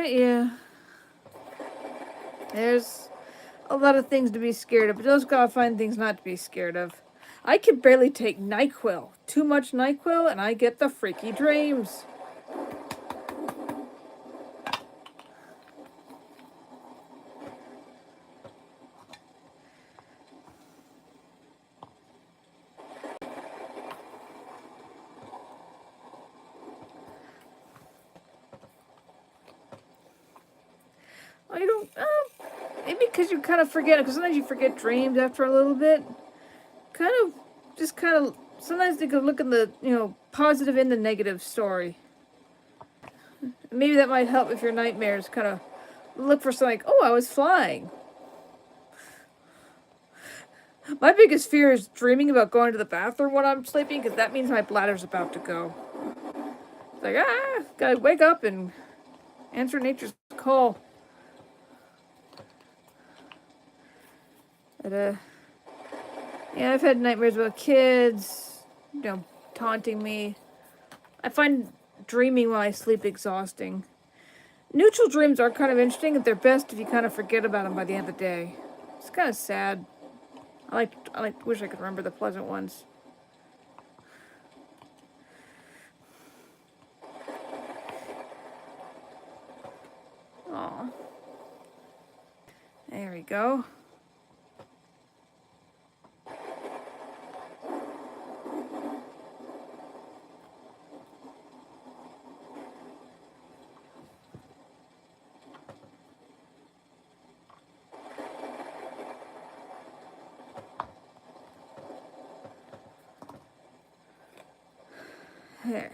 Yeah, there's a lot of things to be scared of, but you just gotta find things not to be scared of. I can barely take NyQuil. Too much NyQuil, and I get the freaky dreams. I don't. Maybe because you kind of forget it. Because sometimes you forget dreams after a little bit. Kind of. Sometimes they could look in the positive and the negative story. Maybe that might help if your nightmares kind of look for something like, oh, I was flying. My biggest fear is dreaming about going to the bathroom when I'm sleeping because that means my bladder's about to go. It's like, gotta wake up and answer nature's call. But, yeah, I've had nightmares about kids, taunting me. I find dreaming while I sleep exhausting. Neutral dreams are kind of interesting, and they're best if you kind of forget about them by the end of the day. It's kind of sad. Wish I could remember the pleasant ones. Aw. There we go. There.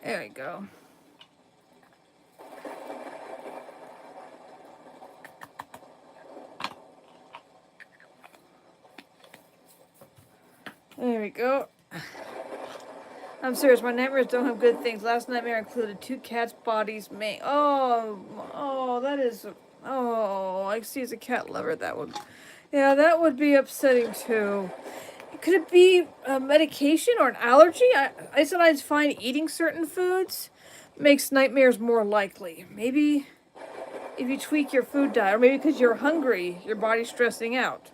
There we go. There we go. I'm serious, my nightmares don't have good things. Last nightmare included 2 cats' bodies. Oh, that is, oh, I see as a cat lover, that would, yeah, that would be upsetting too. Could it be a medication or an allergy? I sometimes find eating certain foods makes nightmares more likely. Maybe if you tweak your food diet, or maybe because you're hungry, your body's stressing out.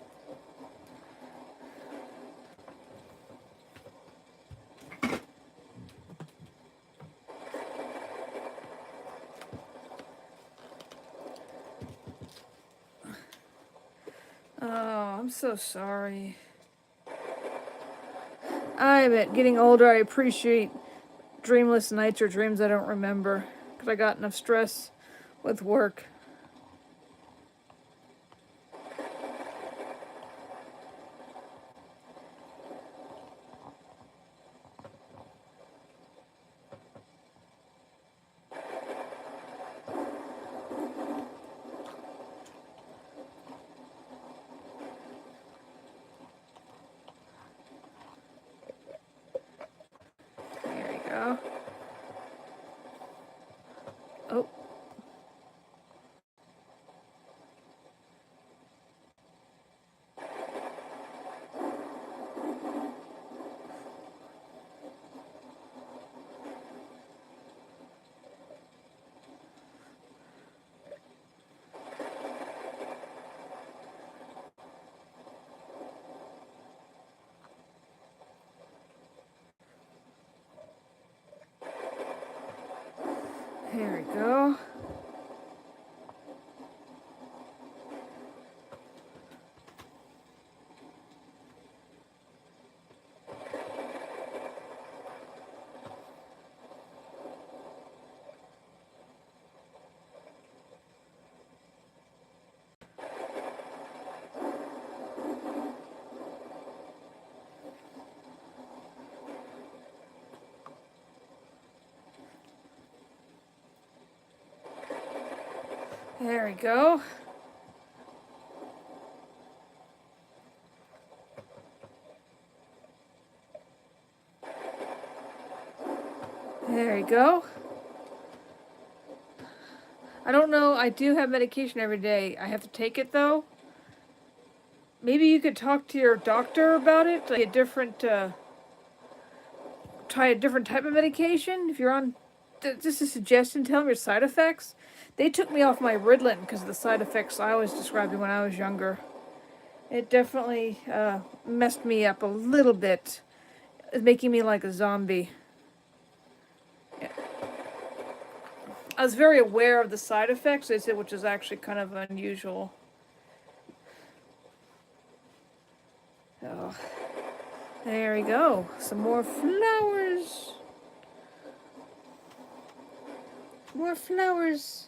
Oh, I'm so sorry. I admit, getting older, I appreciate dreamless nights or dreams I don't remember, because I got enough stress with work. There we go. Oh. Here we go. There we go. There we go. I don't know, I do have medication every day. I have to take it though. Maybe you could talk to your doctor about it, like try a different type of medication. If you're on, just a suggestion, tell them your side effects. They took me off my Ritalin because of the side effects I was describing when I was younger. It definitely messed me up a little bit, making me like a zombie. Yeah. I was very aware of the side effects, they said, which is actually kind of unusual. Oh, there we go. Some more flowers. More flowers.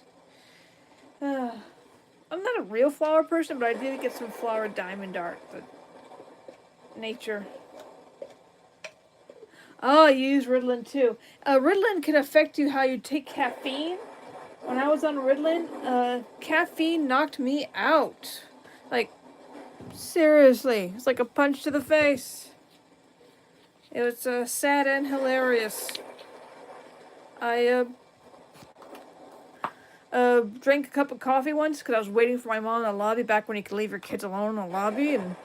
I'm not a real flower person, but I did get some flower diamond art. But nature. Oh, I use Ritalin too. Ritalin can affect you how you take caffeine. When I was on Ritalin, caffeine knocked me out. Like, seriously. It's like a punch to the face. It was sad and hilarious. I drank a cup of coffee once because I was waiting for my mom in the lobby back when you could leave your kids alone in the lobby, and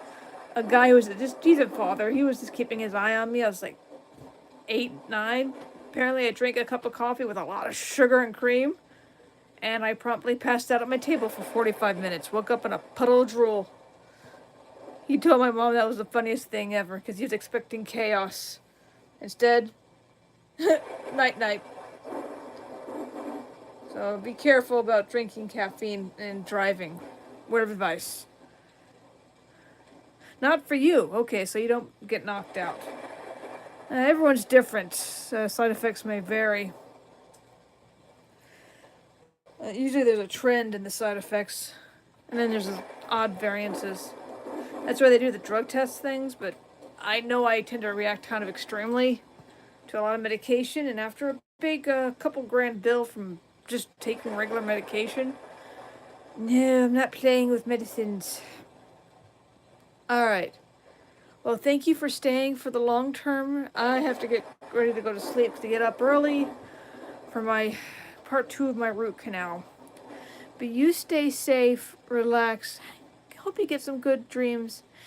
a guy who was just, he's a father, he was just keeping his eye on me. I was like 8, 9. Apparently I drank a cup of coffee with a lot of sugar and cream, and I promptly passed out at my table for 45 minutes. Woke up in a puddle of drool. He told my mom that was the funniest thing ever because he was expecting chaos. Instead, night-night. So be careful about drinking caffeine and driving. Word of advice. Not for you. Okay, so you don't get knocked out. Everyone's different. Side effects may vary. Usually there's a trend in the side effects, and then there's odd variances. That's why they do the drug test things, but I know I tend to react kind of extremely to a lot of medication, and after a big couple grand bill from just taking regular medication, no, I'm not playing with medicines. Alright. Well, thank you for staying for the long term. I have to get ready to go to sleep to get up early for my part 2 of my root canal. But you stay safe, relax. Hope you get some good dreams.